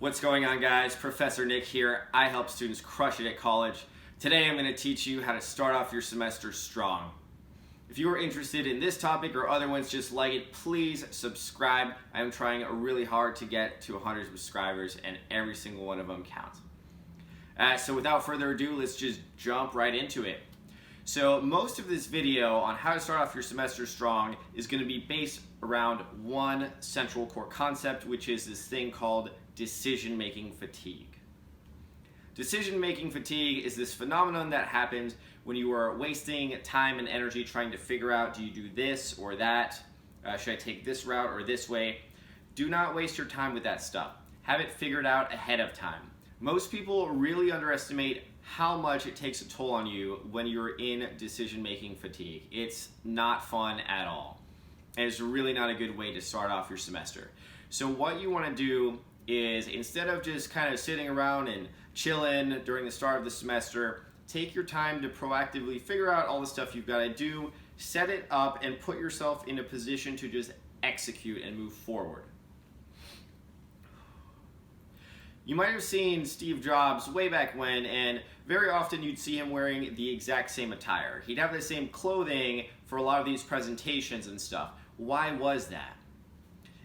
What's going on, guys? Professor Nick here. I help students crush it at college. Today I'm going to teach you how to start off your semester strong. If you are interested in this topic or other ones just like it, please subscribe. I am trying really hard to get to 100 subscribers, and every single one of them counts. So without further ado, let's just jump right into it. So most of this video on how to start off your semester strong is going to be based around one central core concept, which is this thing called decision-making fatigue. Decision-making fatigue is this phenomenon that happens when you are wasting time and energy trying to figure out, do you do this or that? Should I take this route or this way? Do not waste your time with that stuff. Have it figured out ahead of time. Most people really underestimate how much it takes a toll on you when you're in decision-making fatigue. It's not fun at all. And it's really not a good way to start off your semester. So what you want to do is, instead of just kind of sitting around and chilling during the start of the semester, take your time to proactively figure out all the stuff you've got to do, set it up, and put yourself in a position to just execute and move forward. You might have seen Steve Jobs way back when, and very often you'd see him wearing the exact same attire. He'd have the same clothing for a lot of these presentations and stuff. Why was that?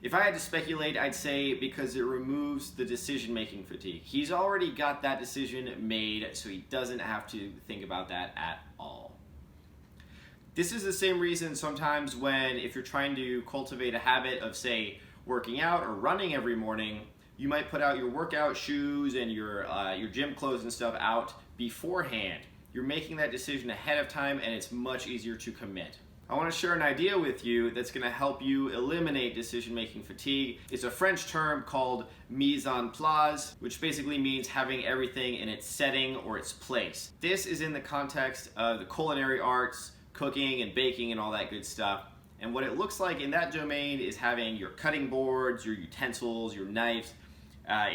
If I had to speculate, I'd say because it removes the decision-making fatigue. He's already got that decision made, so he doesn't have to think about that at all. This is the same reason sometimes when, if you're trying to cultivate a habit of, say, working out or running every morning, you might put out your workout shoes and your gym clothes and stuff out beforehand. You're making that decision ahead of time, and it's much easier to commit. I want to share an idea with you that's going to help you eliminate decision-making fatigue. It's a French term called mise en place, which basically means having everything in its setting or its place. This is in the context of the culinary arts, cooking and baking and all that good stuff. And what it looks like in that domain is having your cutting boards, your utensils, your knives,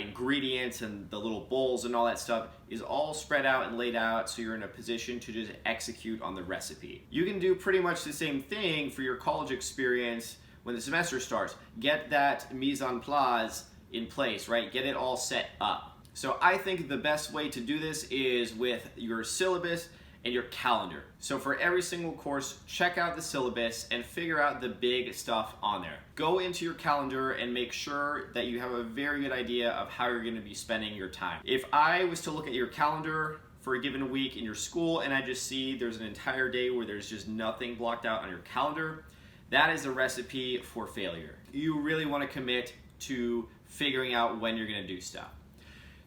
ingredients, and the little bowls and all that stuff is all spread out and laid out, so you're in a position to just execute on the recipe. You can do pretty much the same thing for your college experience when the semester starts. Get that mise en place in place, right? Get it all set up. So I think the best way to do this is with your syllabus and your calendar. So for every single course, check out the syllabus and figure out the big stuff on there. Go into your calendar and make sure that you have a very good idea of how you're going to be spending your time. If I was to look at your calendar for a given week in your school and I just see there's an entire day where there's just nothing blocked out on your calendar, that is a recipe for failure. You really want to commit to figuring out when you're going to do stuff.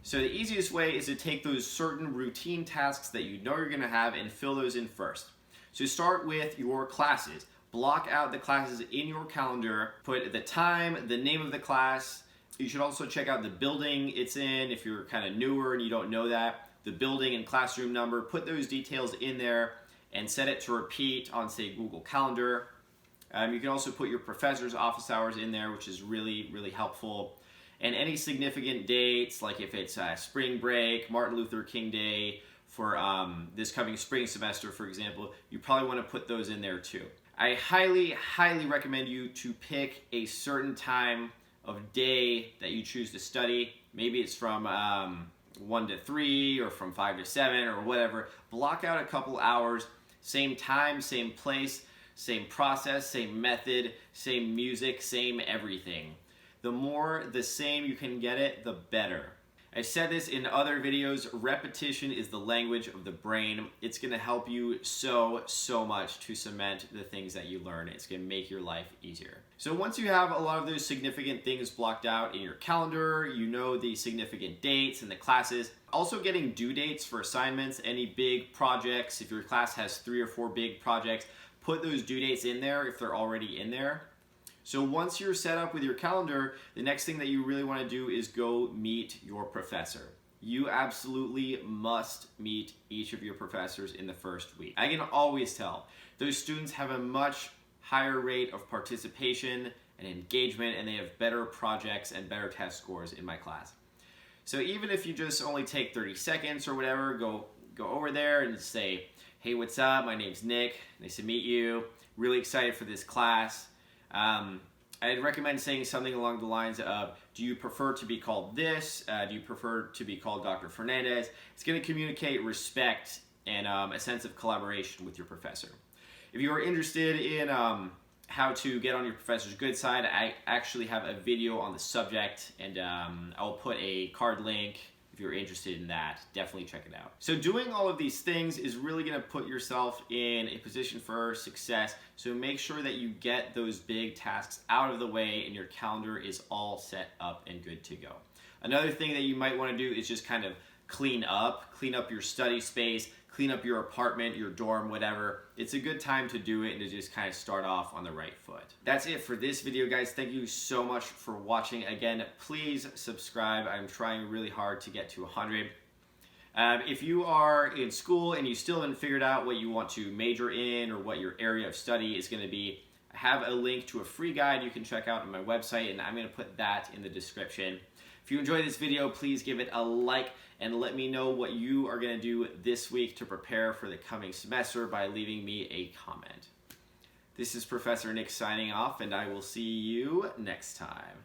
So the easiest way is to take those certain routine tasks that you know you're going to have and fill those in first. So start with your classes. Block out the classes in your calendar. Put the time, the name of the class. You should also check out the building it's in if you're kind of newer and you don't know that. The building and classroom number. Put those details in there and set it to repeat on, say, Google Calendar. You can also put your professor's office hours in there, which is really, really helpful. And any significant dates, like if it's spring break, Martin Luther King Day for this coming spring semester, for example, you probably want to put those in there too. I highly, highly recommend you to pick a certain time of day that you choose to study. Maybe it's from 1 to 3 or from 5 to 7 or whatever. Block out a couple hours, same time, same place, same process, same method, same music, same everything. The more the same you can get it, the better. I've said this in other videos, repetition is the language of the brain. It's gonna help you so much to cement the things that you learn. It's gonna make your life easier. So once you have a lot of those significant things blocked out in your calendar, you know the significant dates and the classes, also getting due dates for assignments, any big projects, if your class has 3 or 4 big projects, put those due dates in there if they're already in there. So once you're set up with your calendar, the next thing that you really want to do is go meet your professor. You absolutely must meet each of your professors in the first week. I can always tell those students have a much higher rate of participation and engagement, and they have better projects and better test scores in my class. So even if you just only take 30 seconds or whatever, go over there and say, hey, what's up? My name's Nick. Nice to meet you. Really excited for this class. I'd recommend saying something along the lines of, do you prefer to be called this? Do you prefer to be called Dr. Fernandez? It's going to communicate respect and a sense of collaboration with your professor. If you are interested in how to get on your professor's good side, I actually have a video on the subject, and I'll put a card link. If you're interested in that, definitely check it out. So doing all of these things is really gonna put yourself in a position for success. So make sure that you get those big tasks out of the way and your calendar is all set up and good to go. Another thing that you might wanna do is just kind of clean up your study space, clean up your apartment, your dorm, whatever. It's a good time to do it and to just kind of start off on the right foot. That's it for this video, guys. Thank you so much for watching. Again, please subscribe. I'm trying really hard to get to 100. If you are in school and you still haven't figured out what you want to major in or what your area of study is going to be, I have a link to a free guide you can check out on my website, and I'm going to put that in the description. If you enjoyed this video, please give it a like and let me know what you are going to do this week to prepare for the coming semester by leaving me a comment. This is Professor Nick signing off, and I will see you next time.